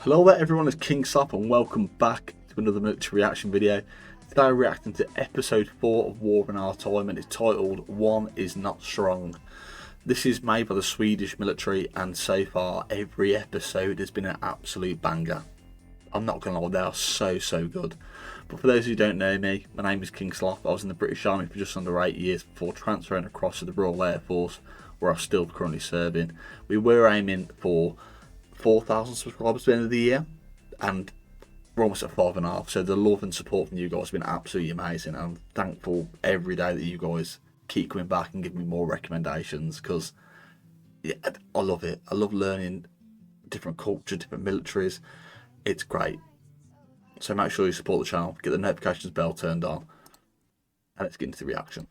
Hello there everyone, it's King Sloth and welcome back to another military reaction video. Today I'm reacting to episode 4 of War in Our Time and it's titled One Is Not Strong. This is made by the Swedish military and so far every episode has been an absolute banger. I'm not gonna lie, they are so good. But for those who don't know me, my name is King Sloth. I was in the British Army for just under 8 years before transferring across to the Royal Air Force, where I'm still currently serving. We were aiming for 4,000 subscribers at the end of the year and we're almost at 5.5, so the love and support from you guys has been absolutely amazing. I'm thankful every day that you guys keep coming back and giving me more recommendations because yeah, I love it. I love learning different culture, different militaries. It's great. So make sure you support the channel, get the notifications bell turned on, and let's get into the reaction.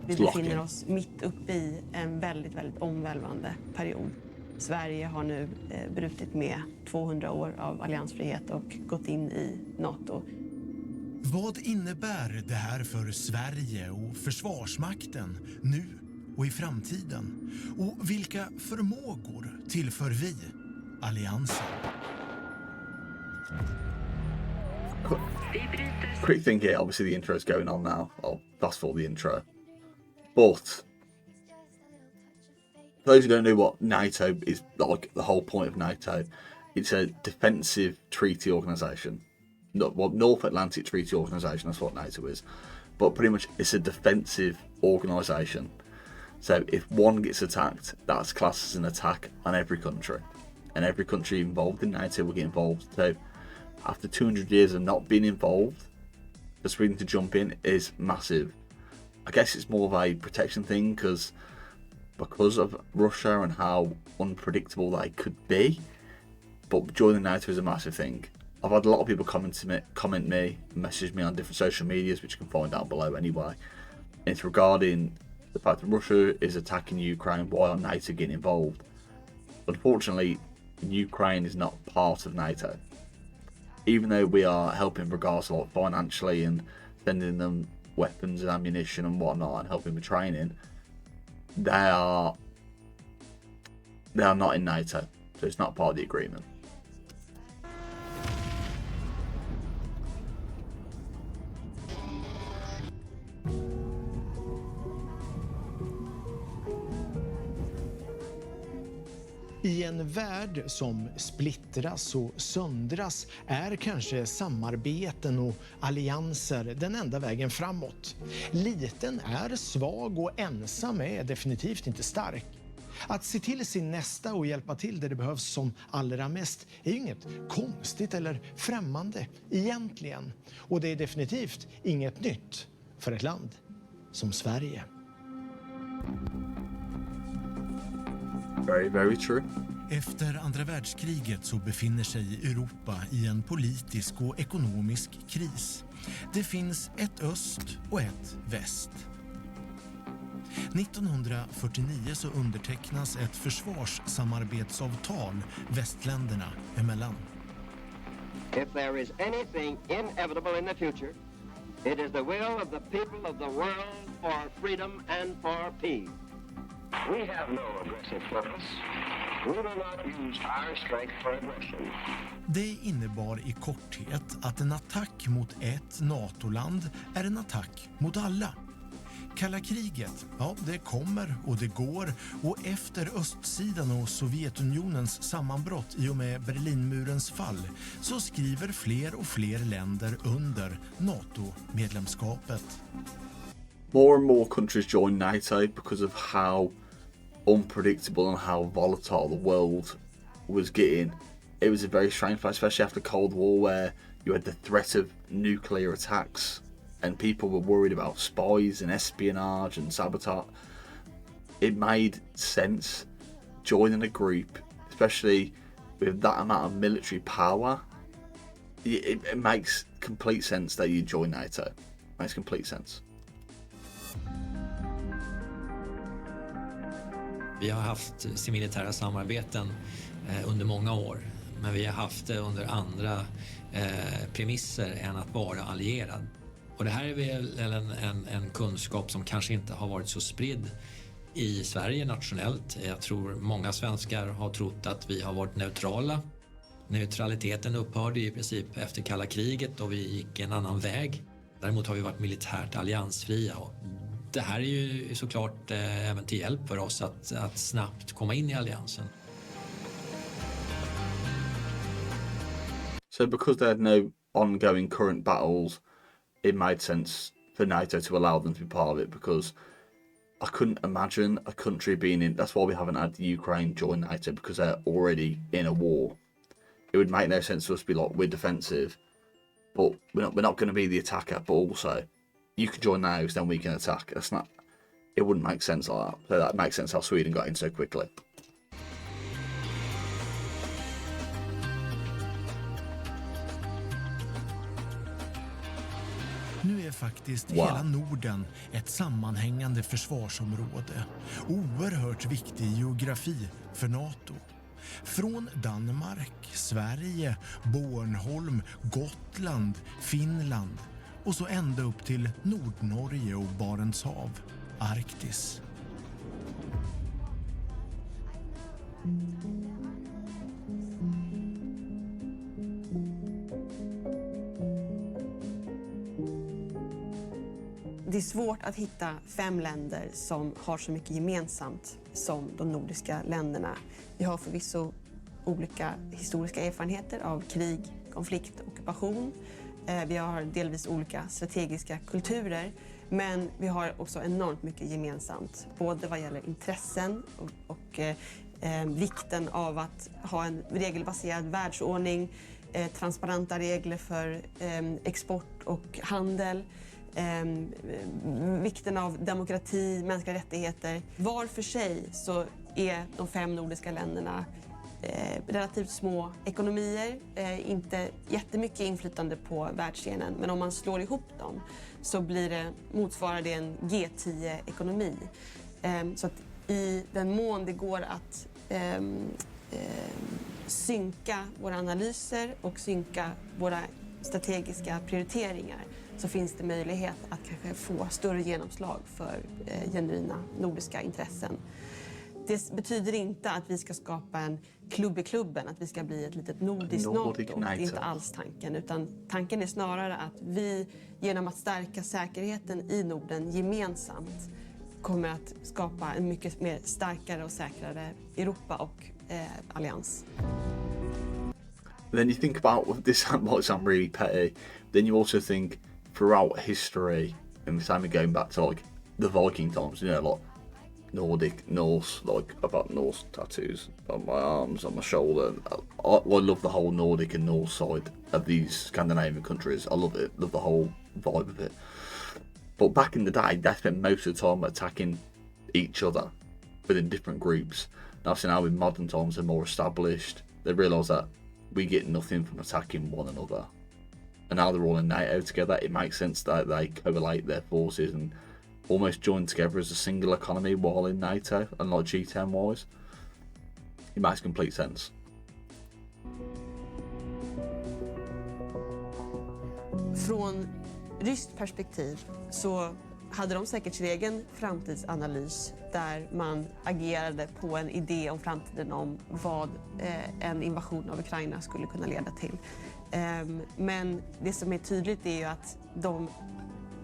Vi befinner oss mitt uppe i en väldigt omvälvande period. Sverige har nu brutit med 200 år av alliansfrihet och gått in i NATO. Vad innebär det här för Sverige och Försvarsmakten nu och i framtiden? Och vilka förmågor tillför vi alliansen? Quick thing here, obviously the intro is going on now. I'll fast forward the intro. But for those who don't know what NATO is, like the whole point of NATO, it's a defensive treaty organisation. Well, North Atlantic Treaty Organisation, that's what NATO is. But pretty much it's a defensive organisation. So if one gets attacked, that's classed as an attack on every country. And every country involved in NATO will get involved. So after 200 years of not being involved, for Sweden to jump in is massive. I guess it's more of a protection thing because of Russia and how unpredictable they could be. But joining NATO is a massive thing. I've had a lot of people comment me, message me on different social medias, which you can find down below anyway. And it's regarding the fact that Russia is attacking Ukraine. Why are NATO getting involved? Unfortunately, Ukraine is not part of NATO. Even though we are helping regards to like financially and sending them weapons and ammunition and whatnot and helping with training, they are not in NATO, so it's not part of the agreement. I en värld som splittras och söndras är kanske samarbeten och allianser den enda vägen framåt. Liten är svag och ensam är definitivt inte stark. Att se till sin nästa och hjälpa till där det behövs som allra mest är ju inget konstigt eller främmande egentligen. Och det är definitivt inget nytt för ett land som Sverige. Very true. Efter andra världskriget så befinner sig Europa i en politisk och ekonomisk kris. Det finns ett öst och ett väst. 1949 så undertecknas ett försvarssamarbetsavtal västländerna emellan. If there is anything inevitable in the future, it is the will of the people of the world for freedom and for peace. We have no aggressive purpose. We will not use our strength for aggression. Det innebar i korthet att en attack mot ett NATO-land är en attack mot alla. Kalla kriget, ja det kommer och det går, och efter östsidan och Sovjetunionens sammanbrott i och med Berlinmurens fall så skriver fler och fler länder under NATO-medlemskapet. More and more countries join NATO because of how unpredictable and how volatile the world was getting. It was a very strange place, especially after Cold War, where you had the threat of nuclear attacks and people were worried about spies and espionage and sabotage. It made sense joining a group, especially with that amount of military power. It makes complete sense that you join NATO. It makes complete sense. Vi har haft militära samarbeten under många år, men vi har haft det under andra premisser än att vara allierad. Och det här är väl en kunskap som kanske inte har varit så spridd i Sverige nationellt. Jag tror många svenskar har trott att vi har varit neutrala. Neutraliteten upphörde i princip efter kalla kriget och vi gick en annan väg. Däremot har vi varit militärt alliansfria. Och det här är ju såklart även till hjälp för oss att snabbt komma in i alliansen. So because they had no ongoing current battles, it made sense for NATO to allow them to be part of it, because I couldn't imagine a country being in... That's why we haven't had Ukraine join NATO, because they're already in a war. It would make no sense for us to be like, we're defensive, but we're not going to be the attacker, but also you can join now, then we can attack. That's not... It wouldn't make sense like that. So that makes sense how Sweden got in so quickly. Nu är faktiskt hela Norden ett sammanhängande försvarsområde. Oerhört viktig geografi för NATO. Från Danmark, Sverige, Bornholm, Gotland, Finland och så ända upp till Nordnorge och Barentshav, Arktis. Det är svårt att hitta 5 länder som har så mycket gemensamt som de nordiska länderna. Vi har förvisso olika historiska erfarenheter av krig, konflikt, ockupation. Vi har delvis olika strategiska kulturer, men vi har också enormt mycket gemensamt. Både vad gäller intressen och vikten av att ha en regelbaserad världsordning, transparenta regler för export och handel. Vikten av demokrati, mänskliga rättigheter. Var för sig så är de 5 nordiska länderna relativt små ekonomier, inte jättemycket inflytande på världsscenen, men om man slår ihop dem så motsvarar det en G10-ekonomi. Så att i den mån det går att synka våra analyser och synka våra strategiska prioriteringar, så finns det möjlighet att kanske få större genomslag för genuina nordiska intressen. Det betyder inte att vi ska skapa en klubb i klubben, att vi ska bli ett litet nordiskt NATO. Det är inte alls tanken, utan tanken är snarare att vi genom att stärka säkerheten i Norden gemensamt kommer att skapa en mycket mer starkare och säkrare Europa och allians. Then you think about, this might sound really petty, then you also think throughout history, and the time going back to like the Viking times, you know, like Nordic, Norse, like about Norse tattoos on my arms, on my shoulder. I love the whole Nordic and Norse side of these Scandinavian countries. I love it, love the whole vibe of it. But back in the day, they spent most of the time attacking each other within different groups. Now, so now in modern times, they're more established. They realise that we get nothing from attacking one another. And now they're all in NATO together. It makes sense that they correlate their forces and almost join together as a single economy while in NATO and like G10 wise. It makes complete sense. Från ryskt perspektiv så hade de säkert sin egen framtidsanalys där man agerade på en idé om framtiden, om vad en invasion av Ukraina skulle kunna leda till. Men det som är tydligt är ju att de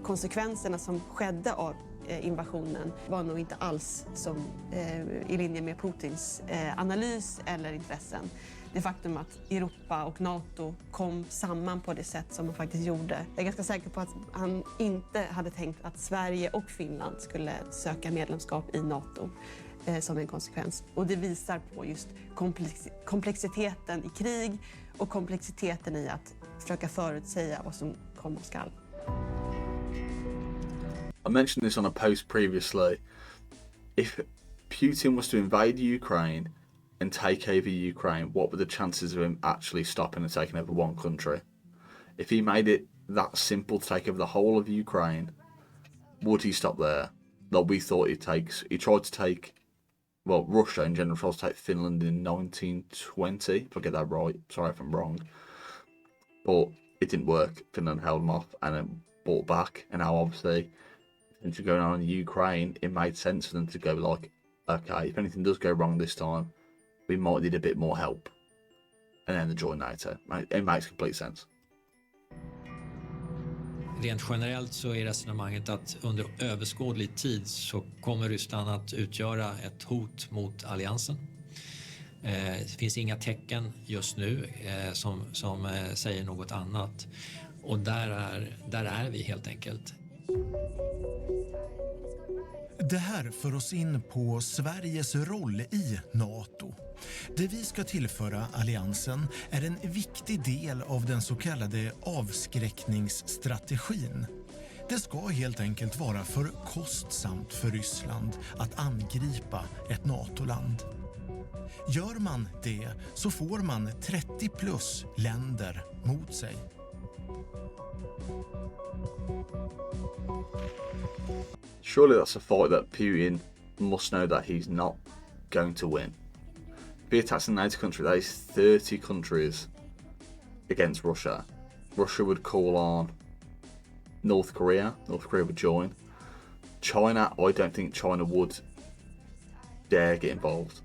konsekvenserna som skedde av invasionen var nog inte alls som i linje med Putins analys eller intressen. Det faktum att Europa och NATO kom samman på det sätt som de faktiskt gjorde. Jag är ganska säker på att han inte hade tänkt att Sverige och Finland skulle söka medlemskap i NATO som en konsekvens. Och det visar på just komplexiteten i krig och komplexiteten i att försöka förutsäga vad som komma skall. I mentioned this on a post previously. If Putin was to invade Ukraine and take over Ukraine, what were the chances of him actually stopping and taking over one country? If he made it that simple to take over the whole of Ukraine, would he stop there? Like we thought he tried to take, well, Russia in general tried to take Finland in 1920, if I get that right. Sorry if I'm wrong. But it didn't work. Finland held him off and then brought back. And now obviously anything going on in Ukraine, it made sense for them to go like, okay, if anything does go wrong this time, we might need a bit more help. And then join NATO. It makes complete sense. Rent generellt så är resonemanget att under överskådlig tid så kommer Ryssland att utgöra ett hot mot alliansen. Det finns inga tecken just nu som säger något annat. Och där är vi helt enkelt. Det här för oss in på Sveriges roll i NATO. Det vi ska tillföra alliansen är en viktig del av den så kallade avskräckningsstrategin. Det ska helt enkelt vara för kostsamt för Ryssland att angripa ett NATO-land. Gör man det så får man 30 plus länder mot sig. Surely that's a fight that Putin must know that he's not going to win. If he attacks a NATO country, that is 30 countries against Russia. Russia would call on North Korea. North Korea would join. China, I don't think China would dare get involved.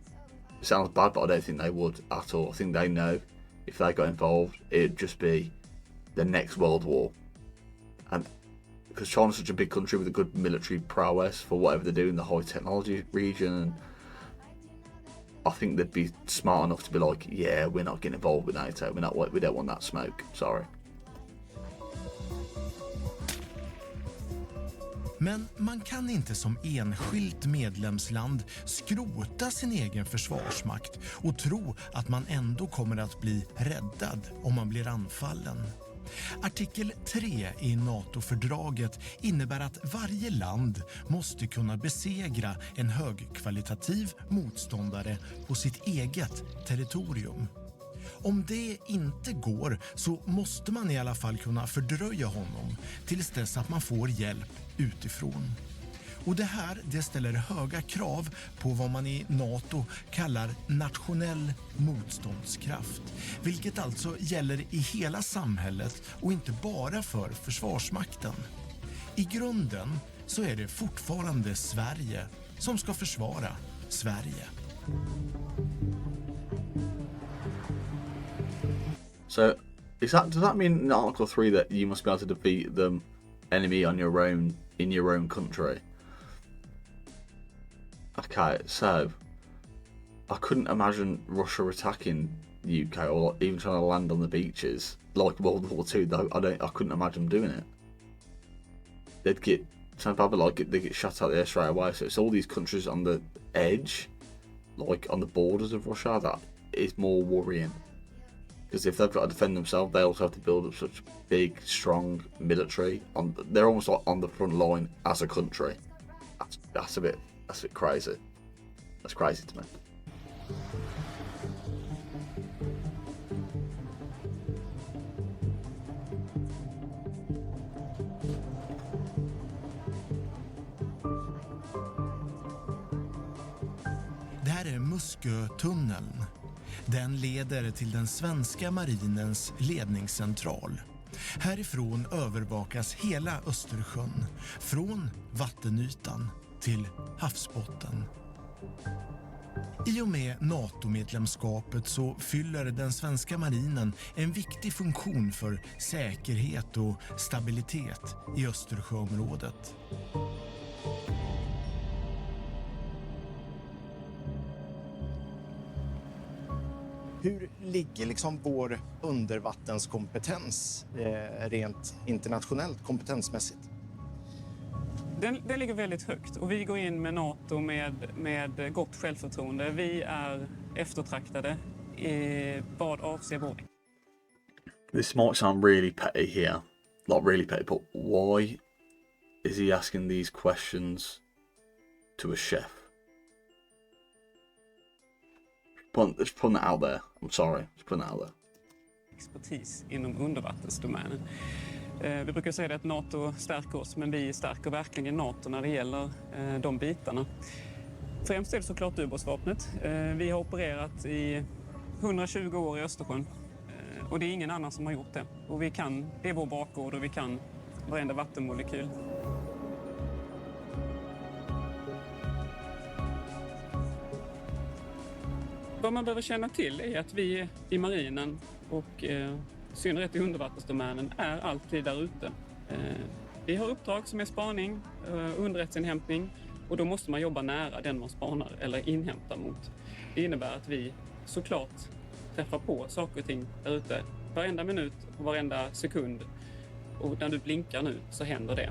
It sounds bad, but I don't think they would at all. I think they know if they got involved, it'd just be the next World War. And because China's such a big country with a good military prowess for whatever they do in the high technology region, and I think they'd be smart enough to be like, yeah, we're not getting involved with NATO. We don't want that smoke. Sorry. Men man kan inte som enskilt medlemsland skrota sin egen försvarsmakt och tro att man ändå kommer att bli räddad om man blir anfallen. Artikel 3 i NATO-fördraget innebär att varje land måste kunna besegra en högkvalitativ motståndare på sitt eget territorium. Om det inte går så måste man i alla fall kunna fördröja honom tills dess att man får hjälp utifrån. Och det ställer höga krav på vad man i NATO kallar nationell motståndskraft. Vilket alltså gäller i hela samhället och inte bara för försvarsmakten. I grunden så är det fortfarande Sverige som ska försvara Sverige. So, does that mean in Article 3 that you must be able to defeat the enemy on your own in your own country? Okay, so I couldn't imagine Russia attacking the UK or even trying to land on the beaches like World War II. Though I couldn't imagine them doing it. They'd get they get shut out there straight away. So it's all these countries on the edge, like on the borders of Russia, that is more worrying. Because if they've got to defend themselves, they also have to build up such big, strong military. They're almost like on the front line as a country. That's a bit crazy. That's crazy to me. Det här är Muskötunneln. Den leder till den svenska marinens ledningscentral. Härifrån övervakas hela Östersjön, från vattenytan till havsbotten. I och med NATO-medlemskapet så fyller den svenska marinen en viktig funktion för säkerhet och stabilitet i Östersjöområdet. Hur ligger liksom vår undervattenskompetens rent internationellt kompetensmässigt? Den ligger väldigt högt och vi går in med NATO med gott självförtroende. Vi är eftertraktade vad avser vår. This might sound really petty here, not really petty, but why is he asking these questions to a chef? Just putting that out there. I'm sorry, just putting that out there. Expertis inom undervattensdomänen. Vi brukar säga att NATO stärker oss, men vi stärker verkligen NATO när det gäller de bitarna. Främst är det såklart ubåtsvapnet. Vi har opererat i 120 år i Östersjön och det är ingen annan som har gjort det. Och det är vår bakgård och vi kan varenda vattenmolekyl. Vad man behöver känna till är att vi i marinen och i synnerhet i undervattensdomänen är alltid där ute. Vi har uppdrag som är spaning, underrättelseinhämtning, och då måste man jobba nära den man spanar eller inhämtar mot. Det innebär att vi såklart träffar på saker och ting där ute varenda minut och varenda sekund, och när du blinkar nu så händer det.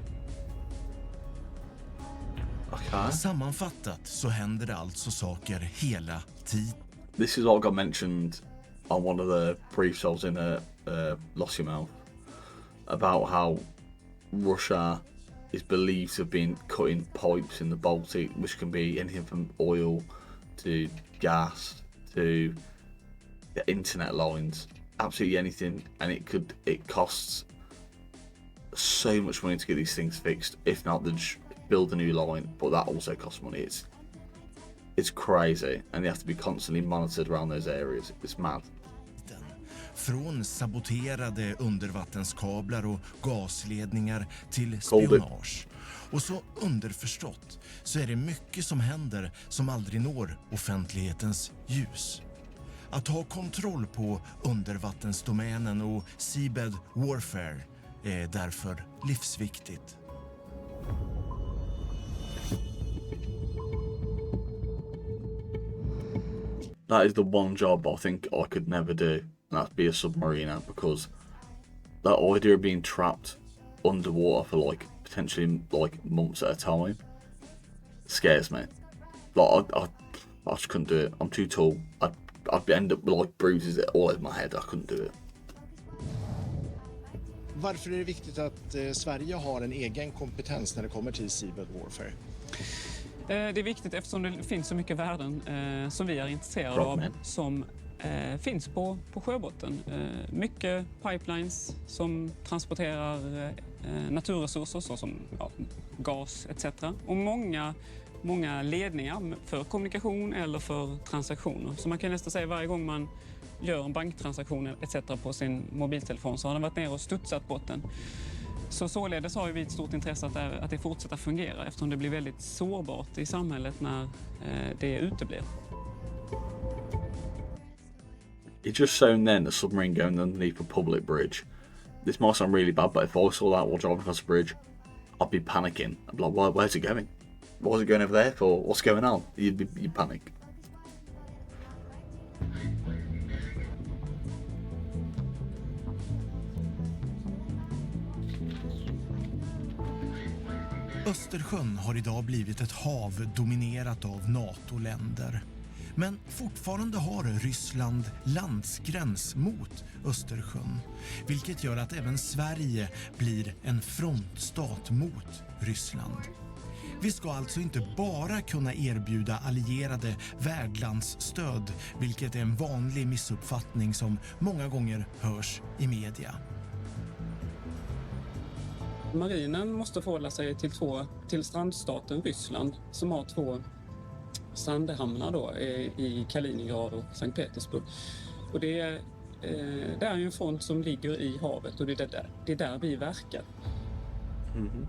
Okay. Sammanfattat så händer det alltså saker hela tiden. This is what got mentioned on one of the briefs I was in Lost Your Mouth about how Russia is believed to have been cutting pipes in the Baltic, which can be anything from oil to gas to the internet lines, absolutely anything, and it costs so much money to get these things fixed. If not, then build a new line, but that also costs money. It's crazy, and they have to be constantly monitored around those areas. It's mad. Från saboterade undervattenskablar och gasledningar till spionage. Och så underförstått så är det mycket som händer som aldrig når offentlighetens ljus. Att ha kontroll på undervattensdomänen och seabed warfare är därför livsviktigt. That is the one job I think I could never do, and that's be a submariner, because that idea of being trapped underwater for like potentially like months at a time scares me. Like I just couldn't do it. I'm too tall. I'd end up with like bruises all over my head. I couldn't do it. Varför är det viktigt att Sverige har en egen kompetens när det kommer till seabed warfare? Det är viktigt eftersom det finns så mycket värden som vi är intresserade av som finns på sjöbotten. Mycket pipelines som transporterar naturresurser såsom gas etc. Och många ledningar för kommunikation eller för transaktioner. Så man kan nästan säga varje gång man gör en banktransaktion etc. på sin mobiltelefon så har den varit ner och studsat botten. Så således har vi ett stort intresse att det fortsätter fungera eftersom det blir väldigt sårbart i samhället när det uteblir. It just shown then a submarine going underneath a public bridge. This might sound really bad, but if I saw that while driving across the bridge, I'd be panicking. I'd be like, where's it going? What is it going over there for? What's going on? You'd panic. Östersjön har idag blivit ett hav dominerat av NATO-länder. Men fortfarande har Ryssland landsgräns mot Östersjön, vilket gör att även Sverige blir en frontstat mot Ryssland. Vi ska alltså inte bara kunna erbjuda allierade värdlandsstöd, vilket är en vanlig missuppfattning som många gånger hörs i media. Marinen måste förhålla sig till strandstaten Ryssland som har 2 strandhamnar då i Kaliningrad och Sankt Petersburg. Och det är ju en front som ligger i havet och det är där vi verkar. Mm-hmm.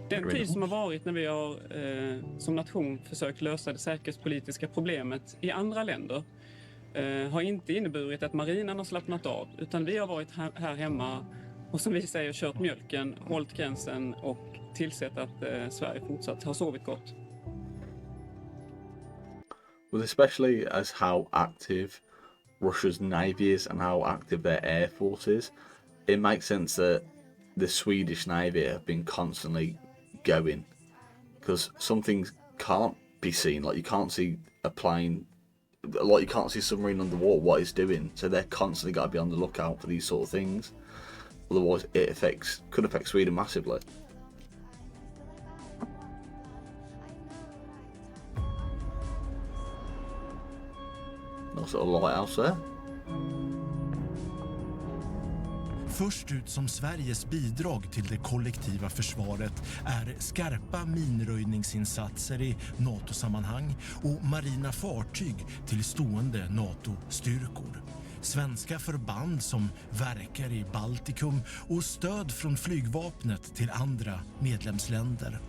Den tid som har varit när vi har som nation försökt lösa det säkerhetspolitiska problemet i andra länder har inte inneburit att marinen har slappnat av, utan vi har varit här hemma och som vi säger kört mjölken, hållit gränsen och tillsett att Sverige fortsatt har sovit gott. Well, especially as how active Russia's navy is and how active their air force is, it makes sense that the Swedish navy have been constantly going, because some things can't be seen, like you can't see a plane, like you can't see a submarine underwater what it's doing, so they're constantly got to be on the lookout for these sort of things, otherwise it could affect Sweden massively. Nice little lighthouse there. Först ut som Sveriges bidrag till det kollektiva försvaret är skarpa minröjningsinsatser i NATO-sammanhang och marina fartyg till stående NATO-styrkor. svenska förband som verkar i Baltikum och stöd från flygvapnet till andra medlemsländer.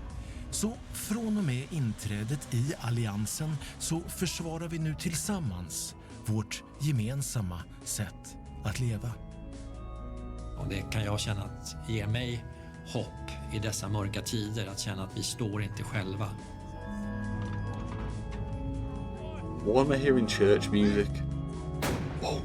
Så från och med inträdet i alliansen så försvarar vi nu tillsammans vårt gemensamma sätt att leva. Och det kan jag känna att ger mig hopp i dessa mörka tider, att känna att vi står inte själva. Why am I hearing church music? Oh.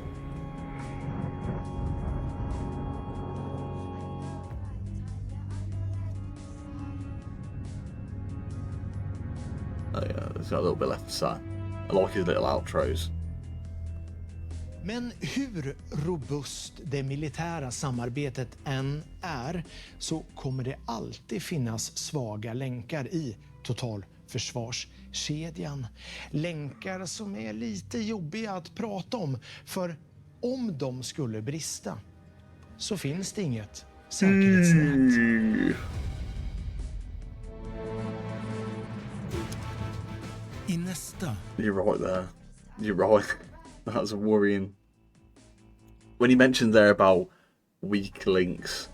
Oh yeah, there's got a little bit left to say. I like his little outros. Men hur robust det militära samarbetet än är så kommer det alltid finnas svaga länkar i totalförsvarskedjan. Länkar som är lite jobbiga att prata om, för om de skulle brista så finns det inget säkerhetsnät. I nästa... You're right there. You're right. That's worrying. When he mentioned there about weak links,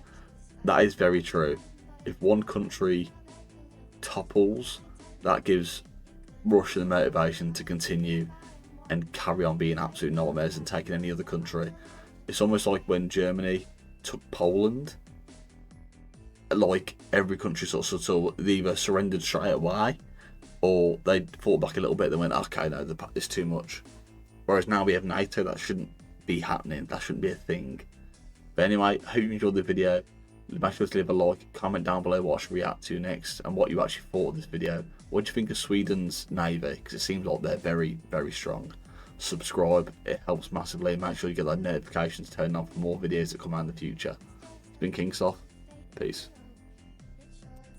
that is very true. If one country topples, that gives Russia the motivation to continue and carry on being absolute nightmares and taking any other country. It's almost like when Germany took Poland. Like every country sort of they either surrendered straight away or they fought back a little bit. They went, okay, no, it's too much. Whereas now we have NATO, that shouldn't be happening. That shouldn't be a thing. But anyway, I hope you enjoyed the video. Make sure to leave a like, comment down below what I should react to next and what you actually thought of this video. What do you think of Sweden's Navy? Because it seems like they're very, very strong. Subscribe, it helps massively. Make sure you get those notifications turned on for more videos that come out in the future. It's been King Sloth. Peace.